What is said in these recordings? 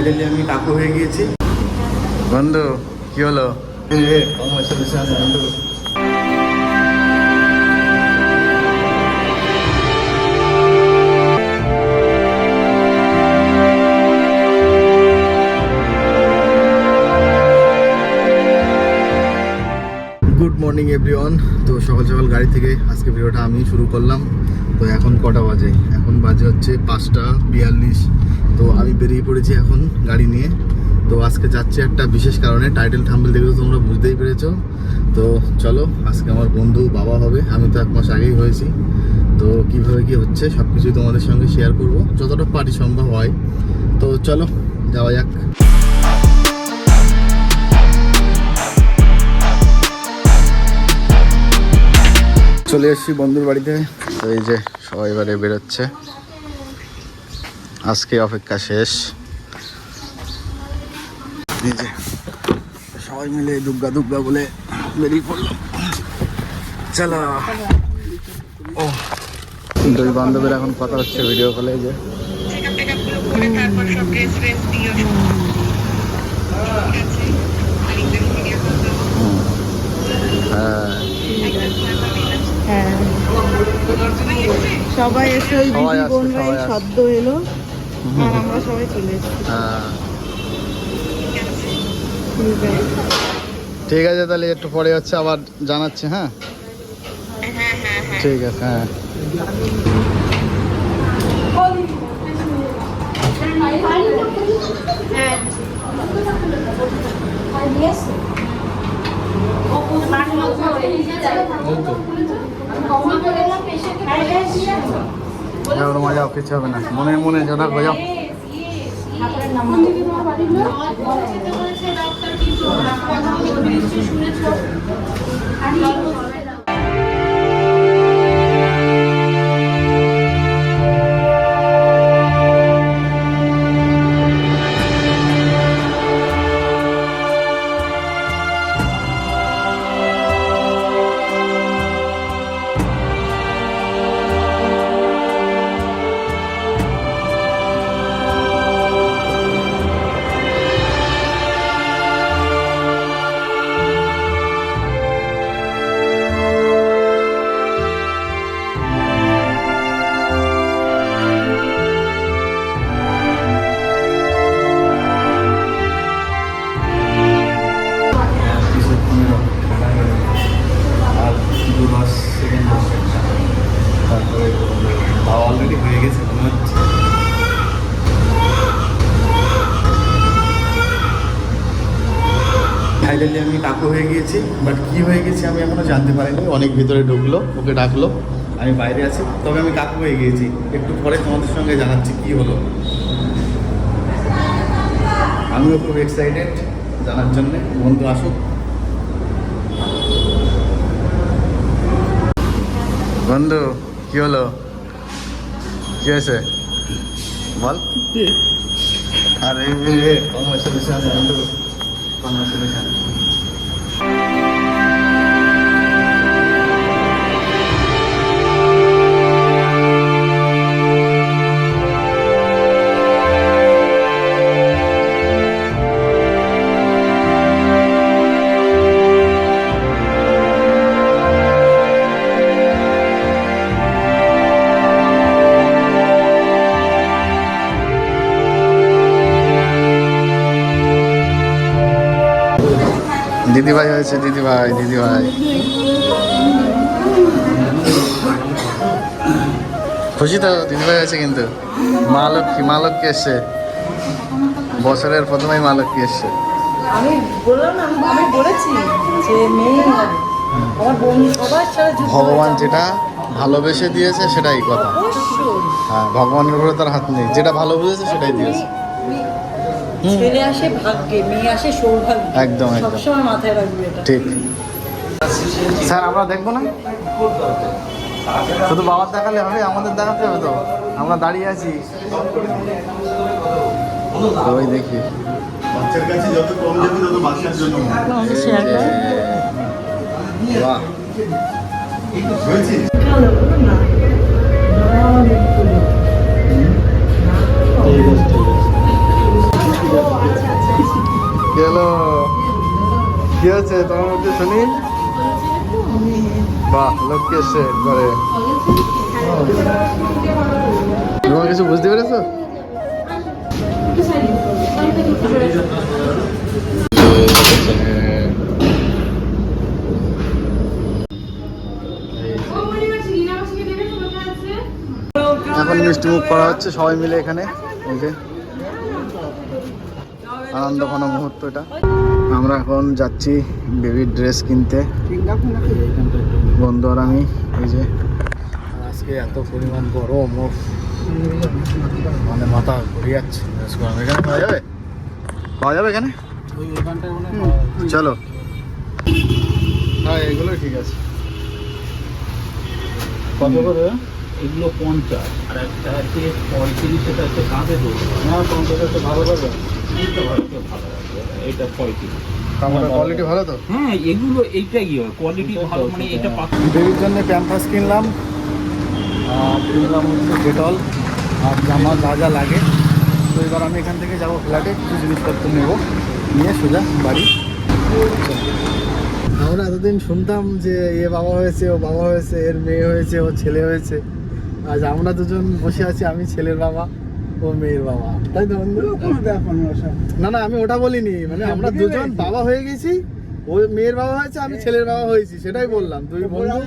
Finally আমি কাকু হয়ে গিয়েছি। বন্ধু কি হলো? বন্ধু গুড মর্নিং এভরিওয়ান। তো সকাল সকাল গাড়ি থেকে আজকে ভিডিওটা আমি শুরু করলাম। তো এখন কটা বাজে? এখন বাজে হচ্ছে 5:42। তো আমি বেরিয়ে পড়েছি এখন গাড়ি নিয়ে। তো আজকে যাচ্ছে একটা বিশেষ কারণে, টাইটেল থাম্বনেল দেখে তো তোমরা বুঝতেই পেরেছো। তো চলো, আজকে আমার বন্ধু বাবা হবে। আমি তো 1 মাস আগেই হয়েছি। তো কীভাবে কী হচ্ছে সব কিছুই তোমাদের সঙ্গে শেয়ার করব, যতটা পারি সম্ভব হয়। তো চলো যাওয়া যাক। চলে এসেছি বন্ধুর বাড়িতে। তো এই যে সবাই এবারে বেরোচ্ছে, আজকে অপেক্ষা শেষ। এই যে সবাই মিলে দুগ্গা দুগ্গা বলে বেরিয়ে পড়লাম। চলো। ও দুই বান্ধবের এখন কথা হচ্ছে ভিডিও কলে। যে হ্যাঁ, সবাই এসে ওই দিদি বোন ভাই শব্দ এলো আর আমরা সবাই চলে এসেছি। ঠিক আছে, তাহলে একটু পরে হচ্ছে আবার জানাচ্ছি। হ্যাঁ ঠিক আছে। হ্যাঁ ওর মজা কিছু হবে না, মনে মনে যেটা বোঝাও। তারপরে অলরেডি হয়ে গেছে মনে হচ্ছে। ফাইনালি আমি কাকু হয়ে গিয়েছি, বাট কি হয়ে গেছি আমি এখনো জানতে পারিনি। অনেক ভিতরে ঢুকলো, ওকে ডাকলো, আমি বাইরে আছি। তবে আমি কাকু হয়ে গিয়েছি। একটু পরে তোমাদের সঙ্গে জানাচ্ছি কি হলো। আমিও খুব এক্সাইটেড জানার জন্যে। বন্ধু আসুক। বন্ধু কি হলো? কি হয়েছে বল। আরে কংগ্রেচুলেশন বন্ধু, কংগ্রেচুলেশন। দিদিভাই হয়েছে, দিদিভাই দিদিভাই। খুশি তো? দিদিভাই হয়েছে কিন্তু। মা লক্ষ্মী, মা লক্ষ্মী এসছে বছরের প্রথমেই। মা লক্ষ্মী এসছে। আমি বললাম না, আমি বলেছি যে মেয়ে হবে। আমার বোন সবার সাথে ভগবান যেটা ভালোবেসে দিয়েছে সেটাই কথা। হ্যাঁ, ভগবানের উপরে তার হাত নেই। যেটা ভালো বুঝেছে সেটাই দিয়েছে। ছেলে আসে ভাগ্যে, মেয়ে আসে সৌভাগ্য। একদম একদম, সবসময় মাথায় রাখবে এটা। ঠিক। স্যার আমরা দেখবো না? শুধু বাবার দেখালে হবে? আমাদের দেখাতে হবে তো। আমরা দাঁড়িয়ে আছি। ওই দেখি বাচ্চার কাছে যত কম যাবে তত বাচ্চার জন্য বাহ। হয়েছে। ঠিক আছে। কি আছে তোমার মধ্যে শুনি? বাহ, লোককে এসছে ঘরে। তোমার কিছু বুঝতে পেরেছো? এখন মিষ্টি মুখ করা হচ্ছে সবাই মিলে এখানে। এই যে আনন্দ ঘন মুহূর্ত এটা। আমরা এখন যাচ্ছি বেবির ড্রেস কিনতে, বন্ধু আর আমি। এই যে আজকে এত পরিমাণ গরম, মানে মাথা ঘুরে যাচ্ছে। এখানে পাওয়া যাবে? পাওয়া যাবে এখানে? চলো, হ্যাঁ এগুলো ঠিক আছে। কত করে এগুলো 50 আর একটা আছে 35, এটা হচ্ছে কাঁধে ধরে। হ্যাঁ 50 একটা ভালো পাবে। এটা ভালো লাগবে, এটা 35। কাপড়ের কোয়ালিটি ভালো তো? হ্যাঁ এগুলো এইটাই হয় কোয়ালিটি ভালো, মানে এটা বেবির জন্য প্যাম্পাস কিনলাম, কিনলাম হচ্ছে ডেটল আর জামা যা যা লাগে। তো এবার আমি এখান থেকে যাবো ফ্ল্যাটে, কিছু জিনিসপত্র নেব, নিয়ে সোজা বাড়ি। আমরা এতদিন শুনতাম যে এ বাবা হয়েছে, ও বাবা হয়েছে, এর মেয়ে হয়েছে, ও ছেলে হয়েছে। আজ আমরা দুজন বসে আছি, আমি ছেলের বাবা, ও মেয়ের বাবা, তাই তো বন্ধু? না না, আমি ওটা বলিনি, মানে আমরা দুজন বাবা হয়ে গেছি। ও মেয়ের বাবা হয়েছে, আমি ছেলের বাবা হয়েছি, সেটাই বললাম। দুই বন্ধু।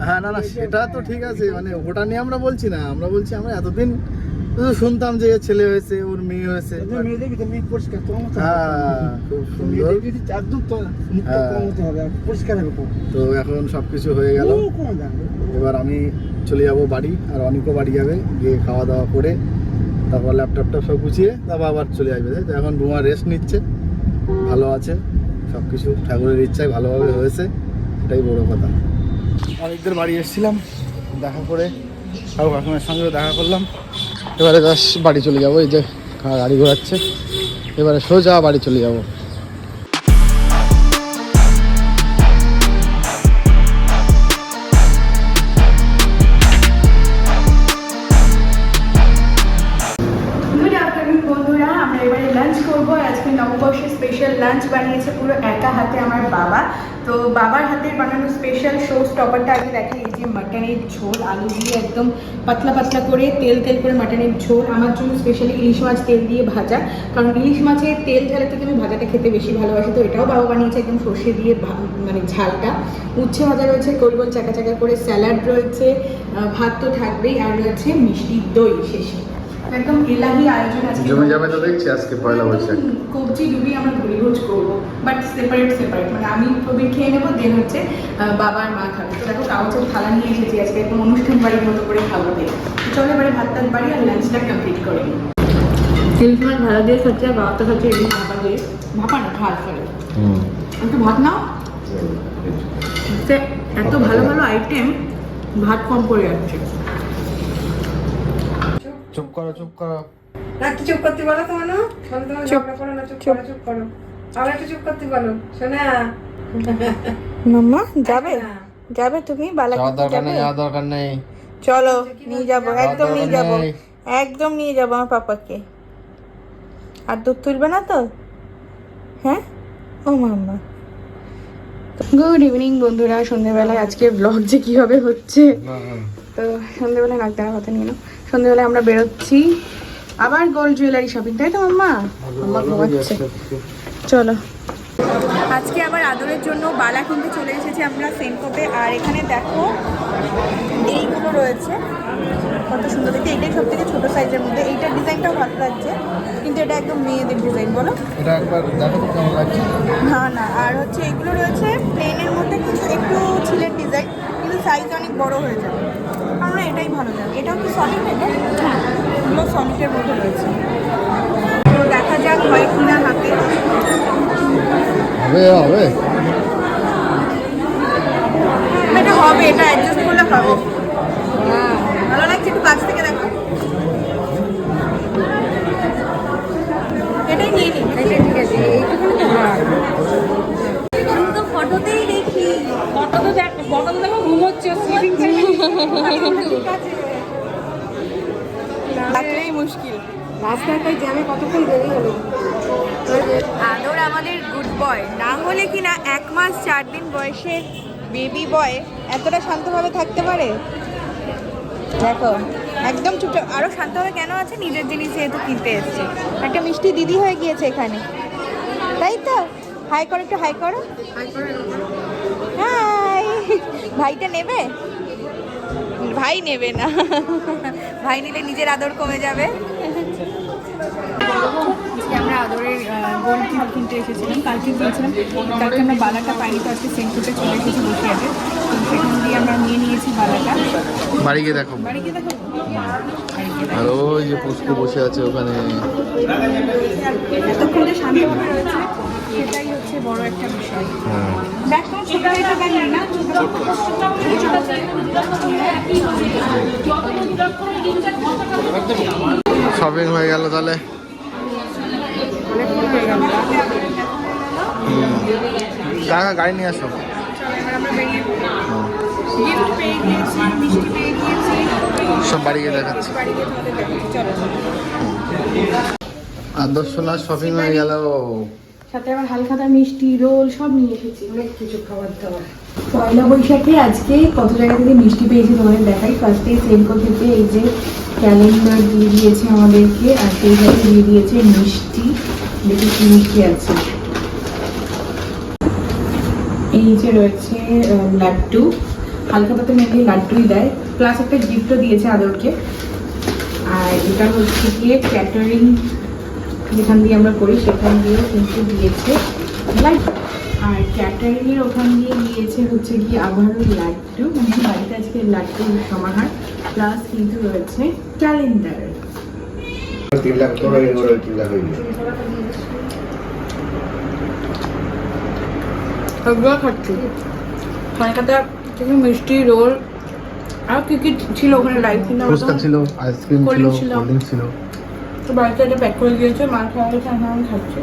হ্যাঁ না না, সেটা তো ঠিক আছে, মানে ওটা নিয়ে আমরা বলছি না। আমরা বলছি আমরা এতদিন শুনতাম যে ছেলে হয়েছে, ওর মেয়ে হয়েছে। হ্যাঁ খুব সুন্দর। তো এখন সবকিছু হয়ে গেল, এবার আমি চলে যাব বাড়ি, আর অনেকও বাড়ি যাবে, গিয়ে খাওয়া দাওয়া করে তারপর ল্যাপটপটা সব গুছিয়ে তারপর আবার চলে আসবে। তো এখন রুমা রেস্ট নিচ্ছে, ভালো আছে, সব কিছু ঠাকুরের ইচ্ছায় ভালোভাবে হয়েছে, এটাই বড় কথা। অনেকদের বাড়ি এসেছিলাম, দেখা করে কাকু কাকিমার সঙ্গেও দেখা করলাম। এবারে জাস্ট বাড়ি চলে যাবো। এই যে গাড়ি ঘোরাচ্ছে, এবারে সোজা বাড়ি চলে যাবো। গুড আফটারনুন বন্ধুরা, আমরা এবারে লাঞ্চ করবো। আজকে নববর্ষের স্পেশাল লাঞ্চ বানিয়েছে পুরো একা হাতে আমার বাবা। তো বাবার হাতের বানানো স্পেশাল শো স্টপারটা আগে দেখাই। এই যে মাটনের ঝোল, আলু দিয়ে একদম পাতলা পাতলা করে তেল তেল করে মাটনের ঝোল। আমার জন্য স্পেশালি ইলিশ মাছ তেল দিয়ে ভাজা, কারণ ইলিশ মাছের তেল ঝালের থেকে আমি ভাজাটা খেতে বেশি ভালোবাসি। তো এটাও বাবা বানিয়েছে একদম সর্ষে দিয়ে, মানে ঝালটা। উচ্ছে ভাজা রয়েছে, গোল গোল চাকা চাকা করে, স্যালাড রয়েছে, ভাত তো থাকবেই, আর রয়েছে মিষ্টি দই শেষে। একদম এলাহি আয়োজন আজকে। জমে যাবে তো দেখছি আজকে পয়লা বৈশাখ। কবজি ডুবি আমরা ভুলিভোজ করবো, বাট সেপারেট, মানে আমি প্রবীর খেয়ে নেবো, দেন হচ্ছে বাবা আর মা খাবে। তো দেখো কাগজের থালা নিয়ে এসেছি, আজকে একদম অনুষ্ঠান বাড়ির মতো করে খাবো। দিয়ে চলো এবারে ভাত টাত বাড়ি আর লাঞ্চটা কমপ্লিট করে নিই। ইলিশ মাছ ভাড়া দিয়ে খাচ্ছে, আর বাবা তো খাচ্ছে ইলিশ ভাপা দিয়ে। ভাপা না, ভাত করে একটু ভাত নাও। এত ভালো ভালো আইটেম, ভাত কম পড়ে যাচ্ছে। চুপ করো, চুপ করো। একটু চুপ করতে বলো তো, মানো তোমার ঝগড়া করো না, চুপ করো, চুপ করো। আবার একটু চুপ করতে বলো, শোনা। মাম্মা যাবে, যাবে তুমি বালা? যাওয়ার দরকার নেই, যাওয়ার দরকার নেই। চলো নিয়ে যাবো, একদম নিয়ে যাবো, একদম নিয়ে যাবো আমার পাপাকে। আর দুধ তুলবে না তো? হ্যাঁ ও মাম্মা। গুড ইভিনিং বন্ধুরা, সন্ধ্যেবেলায় আজকে ব্লগ যে কীভাবে হচ্ছে। তো সন্ধ্যেবেলায় নাক দেওয়ার কথা নিয়ে নাও। সন্ধ্যেবেলায় আমরা বেরোচ্ছি আবার গোল্ড জুয়েলারি শপিং, তাই তো মাম্মা? মাম্মা ঘুমাচ্ছে। চলো আজকে আবার আদরের জন্য বালা কিনতে চলে এসেছি আমরা সেনকোতে। আর এখানে দেখো এইগুলো রয়েছে, কত সুন্দর দেখতে। এইটাই সব থেকে ছোটো সাইজের মধ্যে। এইটার ডিজাইনটাও ভালো লাগছে, কিন্তু এটা একদম মেয়েদের ডিজাইন। বলো এটা একবার দেখো তো কেমন লাগছে। না না, আর হচ্ছে এগুলো রয়েছে প্লেনের মধ্যে, কিন্তু একটু ছিলের ডিজাইন, কিন্তু সাইজ অনেক বড় হয়ে যাবে। আমরা এটাই ভালো লাগে। এটাও কি সলিড? এটা হ্যাঁ, এগুলো সলিডের মধ্যে রয়েছে। তো দেখা যাক হয় কিনা হাতে। হবে হবে, এটা হবে, এটা অ্যাডজাস্ট করলে হবে। ভালো লাগছে, একটু কাছ থেকে দেখো। এটাই নিয়ে নিই, এটাই ঠিক আছে। এইটুকুনি তো ফটোতেই দেখি, ফটোতে দেখো ঘুমোচ্ছে, স্লিপিং ঠিক আছে। রাত্রেই মুশকিল, রাস্তাটাই জ্যামে কতক্ষণ দেরি হলো। আদর আমাদের গুড বয়, না হলে কি না 1 মাস 4 দিন বয়সের বেবি বয় এতটা শান্তভাবে থাকতে পারে? দেখো একদম চুপচাপ, আরো শান্তভাবে কেন আছে, নিজের জিনিস যেহেতু কিনতে এসছে। একটা মিষ্টি দিদি হয়ে গিয়েছে এখানে, তাই তো? হাই করো, একটু হাই করো। হাই। ভাইটা নেবে? ভাই নেবে না, ভাই নিলে নিজের আদর কমে যাবে। আজকে আমরা আদরের গোল্ড কিনতে এসেছিলাম, কালকে গিয়েছিলাম, কালকে আমরা বালাটা পাইনি, তো আজকে সেন্টুতে চলে এসেছি বসিয়াতে, তো সেখান দিয়ে আমরা নিয়ে নিয়েছি বালাটা। বাড়ি গিয়ে দেখো। বাড়ি গিয়ে দেখো। আর ওই যে পুষ্কু বসে আছে ওখানে। এতক্ষণে শান্তভাবে রয়েছে, সেটাই হচ্ছে বড় একটা বিষয়। হ্যাঁ। ব্যাগ তোমার ছোট এটা ব্যাগ নেই না? শপিং হয়ে গেল তাহলে। কাকা গাড়ি নিয়ে আসো। গিফট পেয়ে গিয়েছি, মিষ্টি পেয়ে গিয়েছি, সব বাড়ি গিয়ে দেখাচ্ছি। বাড়ি গিয়ে তোমাদের দেখাচ্ছি। চলো আদর্শনাথ শপিং হয়ে গেল। সাথে আবার হালখাতা মিষ্টি রোল সব নিয়ে এসেছি, অনেক কিছু খাবার দাবার। পয়লা বৈশাখে আজকে কত জায়গা থেকে মিষ্টি পেয়েছি তোমাদের দেখাই। ফার্স্টে সেলকো থেকে এই যে ক্যালেন্ডার দিয়ে দিয়েছে আমাদেরকে, আর সেই সাথে দিয়ে দিয়েছে মিষ্টি। দেখি কি মিষ্টি আছে। এই যে রয়েছে লাড্ডু, হালখাতাতে মেনলি লাড্ডুই দেয়, প্লাস একটা গিফটও দিয়েছে আদরকে। আর এটা হচ্ছে গিয়ে ক্যাটারিং, যেখান দিয়ে আমরা করি সেখান দিয়েও কিন্তু দিয়েছে লাড্ডু। আর ক্যাটারিংয়ের ওখান দিয়ে দিয়েছে হচ্ছে কি আবারও লাড্ডু, মানে বাড়িতে আজকে লাড্ডু সমাহার, প্লাস কিন্তু রয়েছে ক্যালেন্ডার। 3 লাখ করে 3 লাখ হয়ে গেছে। সবগুলো খাচ্ছি, কলকাতা থেকে মিষ্টি রোল আর কি কি ছিল ওখানে, লাইট ফুচকা ছিল, আইসক্রিম ছিল, কোল্ড ড্রিঙ্ক ছিল। কোল্ড ড্রিঙ্ক ছিল। তো বাড়িতে এটা প্যাক করে দিয়েছে, মার খাওয়া গেছে, আমি খাচ্ছি,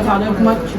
খাওয়া দাওয়া ঘুমাচ্ছি।